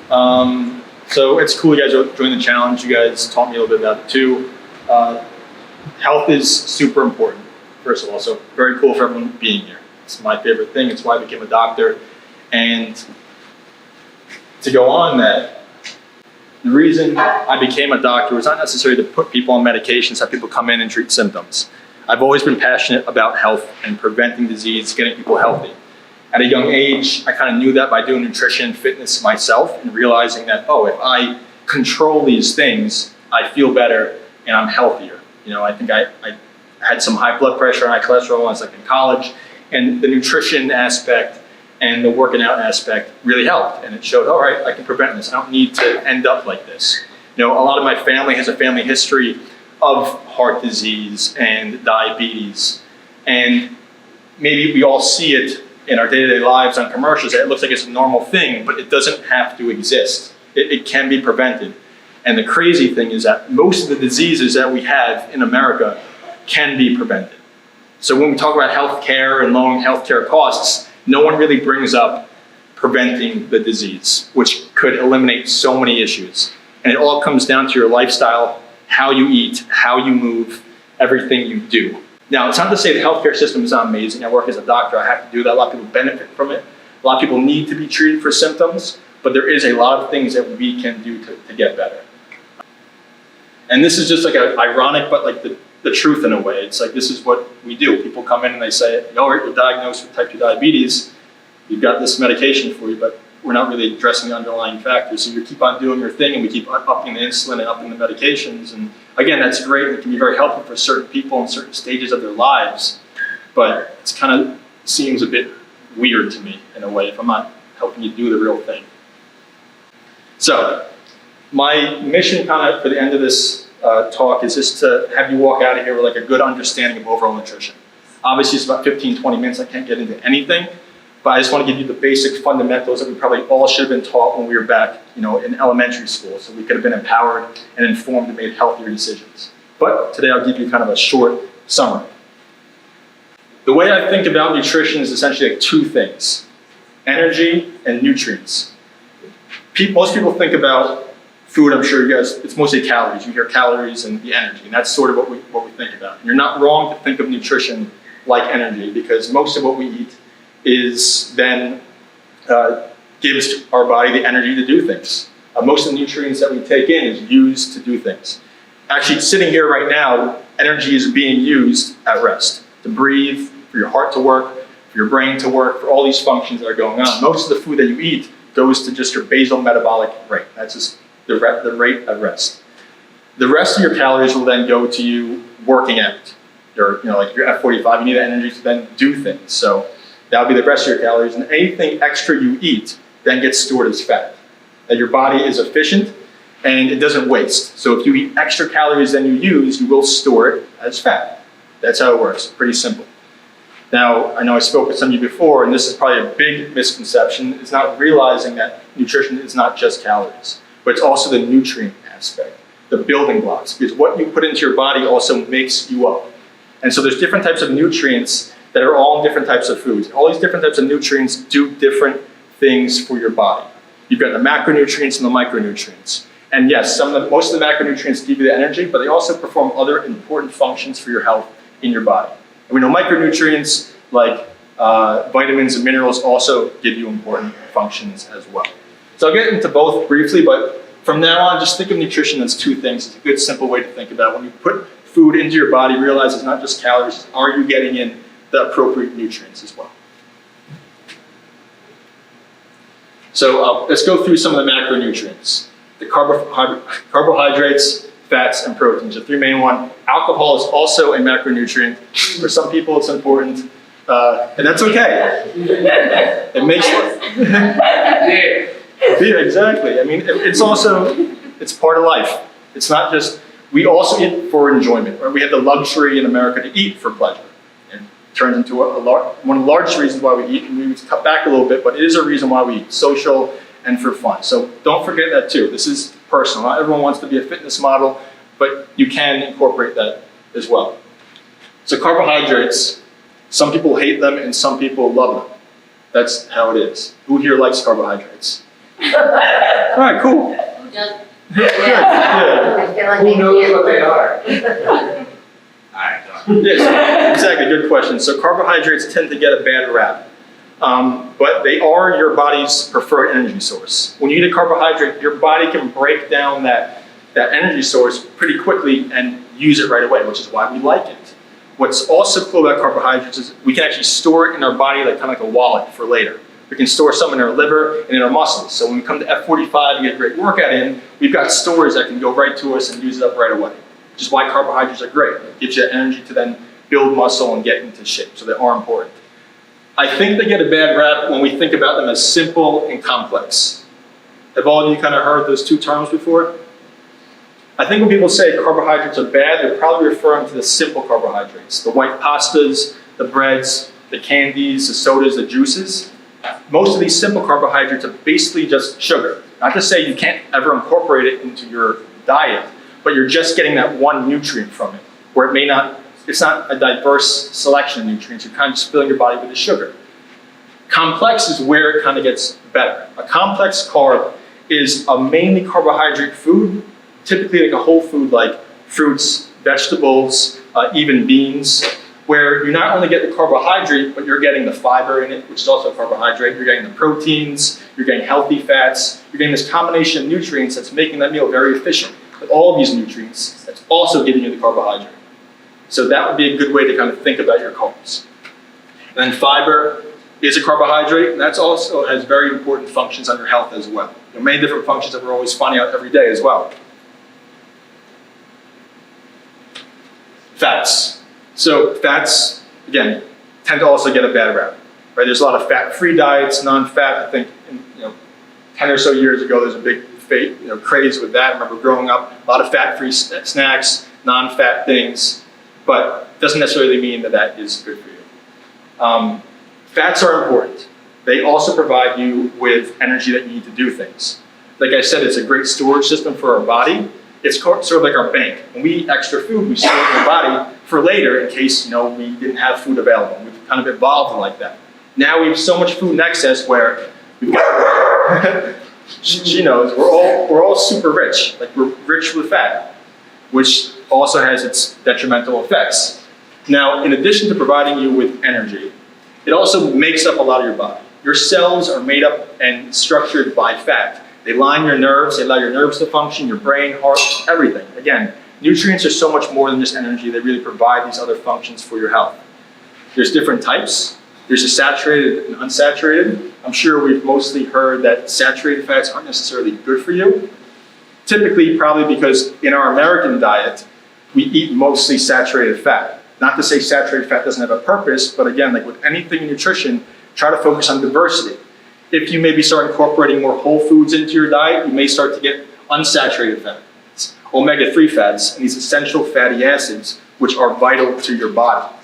So it's cool you guys joined the challenge. You guys taught me a little bit about it too. Health is super important, first of all. So very cool for everyone being here. It's my favorite thing. It's why I became a doctor. And to go on that, the reason I became a doctor was not necessarily to put people on medications, have people come in and treat symptoms. I've always been passionate about health and preventing disease, getting people healthy. At a young age, I kind of knew that by doing nutrition and fitness myself and realizing that, oh, if I control these things, I feel better and I'm healthier. You know, I think I had some high blood pressure and high cholesterol when I was in college, and the nutrition aspect and the working out aspect really helped. And it showed, all right, I can prevent this. I don't need to end up like this. You know, a lot of my family has a family history of heart disease and diabetes. And maybe we all see it in our day-to-day lives on commercials. It looks like it's a normal thing, but it doesn't have to exist. It can be prevented. And the crazy thing is that most of the diseases that we have in America can be prevented. So when we talk about healthcare and lowering healthcare costs, no one really brings up preventing the disease, which could eliminate so many issues. And it all comes down to your lifestyle, how you eat, how you move, everything you do. Now, it's not to say the healthcare system is not amazing. I work as a doctor, I have to do that. A lot of people benefit from it. A lot of people need to be treated for symptoms, but there is a lot of things that we can do to get better. And this is just like ironic, but like the truth in a way. It's like, this is what we do. People come in and they say, all right, you're diagnosed with type 2 diabetes. We've got this medication for you, but we're not really addressing the underlying factors. So you keep on doing your thing and we keep upping the insulin and upping the medications. And again, that's great. It can be very helpful for certain people in certain stages of their lives, but it's kind of seems a bit weird to me in a way if I'm not helping you do the real thing. So my mission kind of for the end of this talk is just to have you walk out of here with like a good understanding of overall nutrition. Obviously it's about 15, 20 minutes. I can't get into anything, but I just want to give you the basic fundamentals that we probably all should have been taught when we were back, you know, in elementary school, so we could have been empowered and informed and made healthier decisions. But today I'll give you kind of a short summary. The way I think about nutrition is essentially like two things: energy and nutrients. Most people think about food, I'm sure you guys, it's mostly calories. You hear calories and the energy, and that's sort of what we think about. And you're not wrong to think of nutrition like energy, because most of what we eat is then gives our body the energy to do things. Most of the nutrients that we take in is used to do things. Actually, sitting here right now, energy is being used at rest, to breathe, for your heart to work, for your brain to work, for all these functions that are going on. Most of the food that you eat goes to just your basal metabolic rate. That's just the rate at rest. The rest of your calories will then go to you working out. Like your F45, you need the energy to then do things. So that'll be the rest of your calories, and anything extra you eat then gets stored as fat. That your body is efficient and it doesn't waste. So if you eat extra calories than you use, you will store it as fat. That's how it works, pretty simple. Now, I know I spoke with some of you before, and this is probably a big misconception, is not realizing that nutrition is not just calories, but it's also the nutrient aspect, the building blocks, because what you put into your body also makes you up. And so there's different types of nutrients that are all in different types of foods. All these different types of nutrients do different things for your body. You've got the macronutrients and the micronutrients. And yes, most of the macronutrients give you the energy, but they also perform other important functions for your health in your body. And we know micronutrients like vitamins and minerals also give you important functions as well. So I'll get into both briefly, but from now on, just think of nutrition as two things. It's a good, simple way to think about it. When you put food into your body, realize it's not just calories. Are you getting in the appropriate nutrients as well? So let's go through some of the macronutrients. The carbohydrates, fats, and proteins, the three main ones. Alcohol is also a macronutrient. For some people, it's important, and that's okay. It makes yeah, exactly. I mean, it's part of life. It's not just, we also eat for enjoyment, or we have the luxury in America to eat for pleasure. It turns into one of the largest reasons why we eat, and we would cut back a little bit, but it is a reason why we eat, social and for fun. So don't forget that too. This is personal. Not everyone wants to be a fitness model, but you can incorporate that as well. So carbohydrates, some people hate them and some people love them. That's how it is. Who here likes carbohydrates? All right, cool. Who doesn't? Yeah. I feel like Who they knows feel- what they are? Alright, Yes, exactly. Good question. So carbohydrates tend to get a bad rap, but they are your body's preferred energy source. When you eat a carbohydrate, your body can break down that energy source pretty quickly and use it right away, which is why we like it. What's also cool about carbohydrates is we can actually store it in our body like kind of like a wallet for later. We can store some in our liver and in our muscles. So when we come to F45 and get a great workout in, we've got stores that can go right to us and use it up right away. Which is why carbohydrates are great. It gives you that energy to then build muscle and get into shape. So they are important. I think they get a bad rap when we think about them as simple and complex. Have all of you kind of heard those two terms before? I think when people say carbohydrates are bad, they're probably referring to the simple carbohydrates. The white pastas, the breads, the candies, the sodas, the juices. Most of these simple carbohydrates are basically just sugar. Not to say you can't ever incorporate it into your diet, but you're just getting that one nutrient from it, where it's not a diverse selection of nutrients, you're kind of just filling your body with the sugar. Complex is where it kind of gets better. A complex carb is a mainly carbohydrate food, typically like a whole food like fruits, vegetables, even beans, where you not only get the carbohydrate, but you're getting the fiber in it, which is also a carbohydrate, you're getting the proteins, you're getting healthy fats, you're getting this combination of nutrients that's making that meal very efficient. With all of these nutrients, that's also giving you the carbohydrate. So that would be a good way to kind of think about your carbs. And then fiber is a carbohydrate, and that also has very important functions on your health as well. There are many different functions that we're always finding out every day as well. Fats. So fats, again, tend to also get a bad rap. Right? There's a lot of fat-free diets, non-fat. I think 10 or so years ago, there's a big craze with that. I remember growing up, a lot of fat-free snacks, non-fat things, but it doesn't necessarily mean that that is good for you. Fats are important. They also provide you with energy that you need to do things. Like I said, it's a great storage system for our body. It's sort of like our bank. When we eat extra food, we store it in our body for later in case we didn't have food available. We've kind of evolved like that. Now we have so much food in excess where we've got she knows we're all super rich. Like we're rich with fat, which also has its detrimental effects. Now, in addition to providing you with energy, it also makes up a lot of your body. Your cells are made up and structured by fat. They line your nerves, they allow your nerves to function, your brain, heart, everything. Again, nutrients are so much more than just energy. They really provide these other functions for your health. There's different types. There's a saturated and unsaturated. I'm sure we've mostly heard that saturated fats aren't necessarily good for you. Typically, probably because in our American diet, we eat mostly saturated fat. Not to say saturated fat doesn't have a purpose, but again, like with anything in nutrition, try to focus on diversity. If you maybe start incorporating more whole foods into your diet, you may start to get unsaturated fats, omega-3 fats, and these essential fatty acids, which are vital to your body.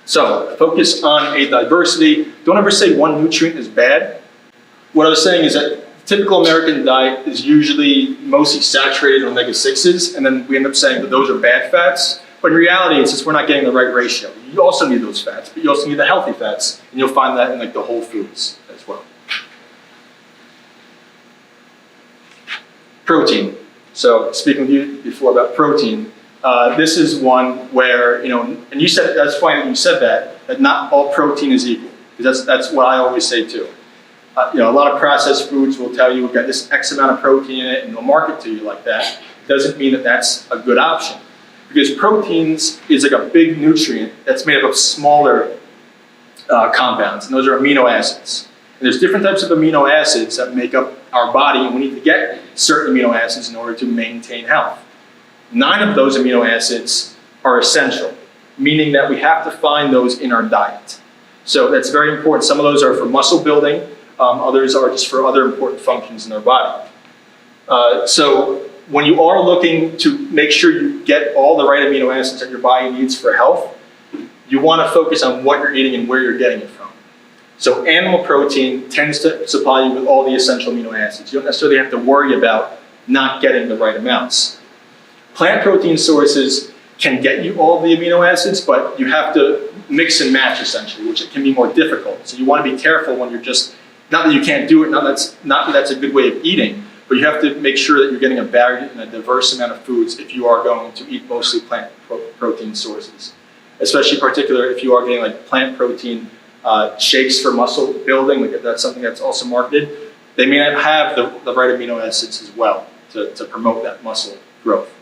So focus on a diversity. Don't ever say one nutrient is bad. What I was saying is that typical American diet is usually mostly saturated in omega-6s, and then we end up saying that those are bad fats. But in reality, it's just we're not getting the right ratio. You also need those fats, but you also need the healthy fats, and you'll find that in like the whole foods as well. Protein. So speaking with you before about protein, this is one where, and you said, that's funny that you said that not all protein is equal, because that's what I always say too. A lot of processed foods will tell you we've got this X amount of protein in it, and they'll market to you like that. Doesn't mean that that's a good option. Because proteins is like a big nutrient that's made up of smaller compounds, and those are amino acids. And there's different types of amino acids that make up our body, and we need to get certain amino acids in order to maintain health. 9 of those amino acids are essential, meaning that we have to find those in our diet. So that's very important. Some of those are for muscle building, others are just for other important functions in our body. So when you are looking to make sure you get all the right amino acids that your body needs for health, you want to focus on what you're eating and where you're getting it from. So animal protein tends to supply you with all the essential amino acids. You don't necessarily have to worry about not getting the right amounts. Plant protein sources can get you all the amino acids, but you have to mix and match essentially, which can be more difficult. So you want to be careful when you're just Not that you can't do it, not that that's a good way of eating, but you have to make sure that you're getting a varied and a diverse amount of foods if you are going to eat mostly plant protein sources. Especially particular if you are getting like plant protein shakes for muscle building, like if that's something that's also marketed, they may not have the right amino acids as well to promote that muscle growth.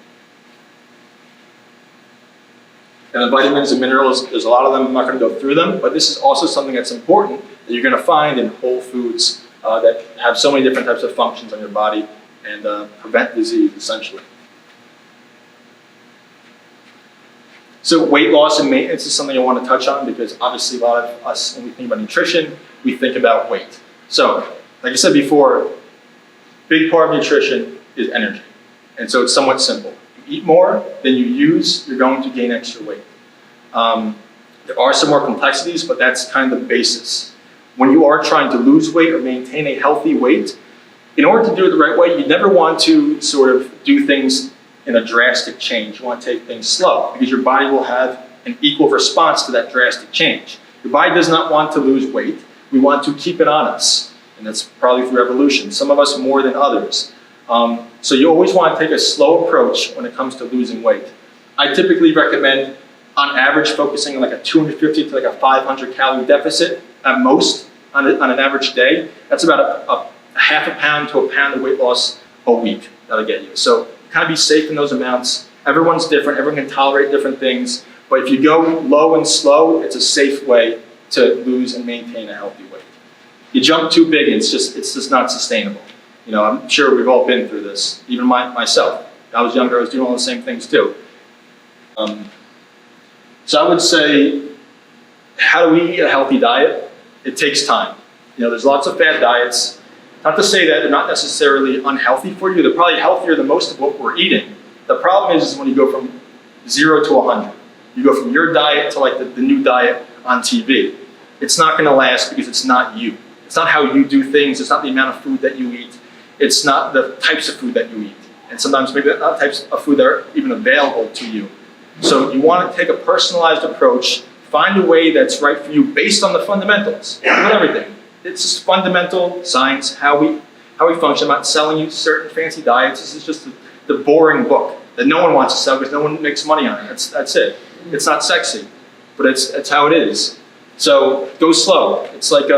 And the vitamins and minerals, there's a lot of them, I'm not going to go through them, but this is also something that's important that you're going to find in whole foods that have so many different types of functions on your body and prevent disease, essentially. So weight loss and maintenance is something I want to touch on because obviously a lot of us, when we think about nutrition, we think about weight. So, like I said before, big part of nutrition is energy. And so it's somewhat simple. You eat more than you use, you're going to gain extra weight. There are some more complexities, but that's kind of the basis. When you are trying to lose weight or maintain a healthy weight, in order to do it the right way, you never want to sort of do things in a drastic change. You want to take things slow because your body will have an equal response to that drastic change. Your body does not want to lose weight. We want to keep it on us. And that's probably through evolution. Some of us more than others. So you always want to take a slow approach when it comes to losing weight. I typically recommend, on average, focusing on like a 250 to like a 500 calorie deficit at most on an average day. That's about a half a pound to a pound of weight loss a week that'll get you. So kind of be safe in those amounts. Everyone's different. Everyone can tolerate different things. But if you go low and slow, it's a safe way to lose and maintain a healthy weight. You jump too big, it's just not sustainable. You know, I'm sure we've all been through this, even myself. I was younger, I was doing all the same things too. So I would say, how do we eat a healthy diet? It takes time. You know, there's lots of fad diets. Not to say that they're not necessarily unhealthy for you, they're probably healthier than most of what we're eating. The problem is when you go from 0 to 100. You go from your diet to like the new diet on TV. It's not gonna last because it's not you. It's not how you do things, it's not the amount of food that you eat. It's not the types of food that you eat. And sometimes maybe not types of food that are even available to you. So you want to take a personalized approach, find a way that's right for you based on the fundamentals, not everything. It's just fundamental science, how we function. I'm not selling you certain fancy diets. This is just the boring book that no one wants to sell because no one makes money on it. That's it. It's not sexy, but it's how it is. So go slow. It's like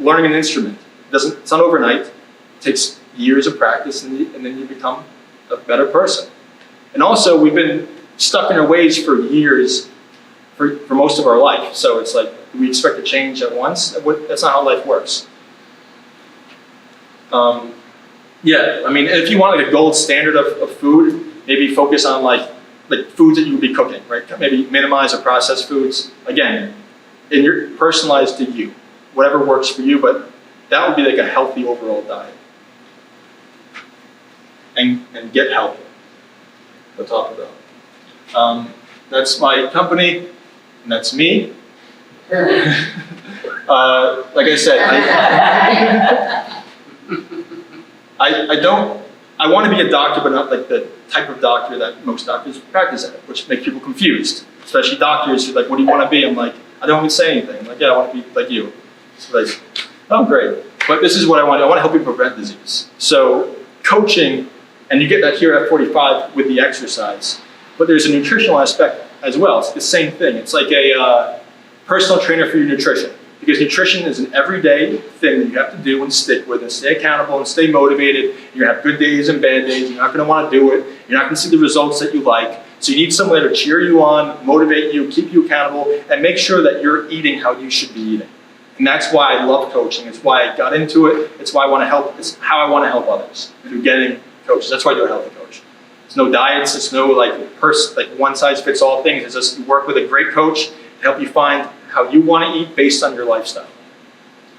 learning an instrument. It's not overnight. It takes years of practice, and then you become a better person. And also, we've been stuck in our ways for years, for most of our life. So it's like, do we expect to change at once? That's not how life works. Yeah, I mean, if you want like a gold standard of food, maybe focus on like foods that you would be cooking, right? Maybe minimize the processed foods. Again, personalized to you, whatever works for you, but that would be like a healthy overall diet. And get healthy. We'll talk about. That's my company, and that's me. Like I said, I want to be a doctor, but not like the type of doctor that most doctors practice at, which make people confused, especially doctors who are like, what do you want to be? I'm like, I don't even say anything. I'm like, yeah, I want to be like you. So like, oh, great. But this is what I want. I want to help you prevent disease. So coaching, and you get that here at F45 with the exercise, but there's a nutritional aspect as well. It's the same thing. It's like a personal trainer for your nutrition, because nutrition is an everyday thing that you have to do and stick with and stay accountable and stay motivated. You're gonna have good days and bad days. You're not gonna want to do it. You're not gonna see the results that you like. So you need someone to cheer you on, motivate you, keep you accountable, and make sure that you're eating how you should be eating. And that's why I love coaching. It's why I got into it. It's why I want to help. It's how I want to help others through getting coaches. That's why I do a healthy coach. It's no diets. It's no like one size fits all things. It's just you work with a great coach to help you find how you want to eat based on your lifestyle.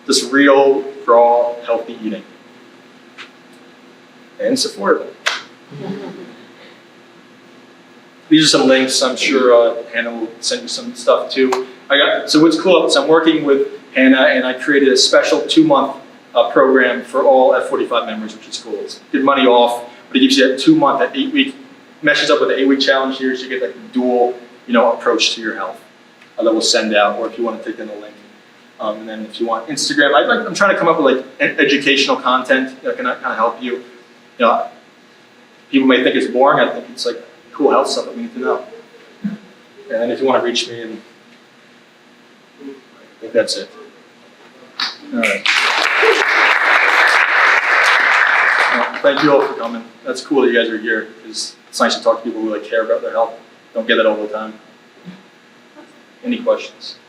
Just real, raw, healthy eating. And it's affordable. These are some links. I'm sure Hannah will send you some stuff too. So what's cool is I'm working with Hannah, and I created a special 2-month program for all F45 members, which is cool. It's good money off, but it gives you that 2-month, that 8-week, meshes up with the 8-week challenge here, so you get like a dual, approach to your health that we'll send out, or if you want to take in the link. And then if you want Instagram, I'm trying to come up with like educational content that can kind of help you. You know, people may think it's boring. I think it's like cool health stuff that we need to know. And then if you want to reach me, and I think that's it. All right. Thank you all for coming. That's cool that you guys are here because it's nice to talk to people who like care about their health. Don't get that all the time. Any questions?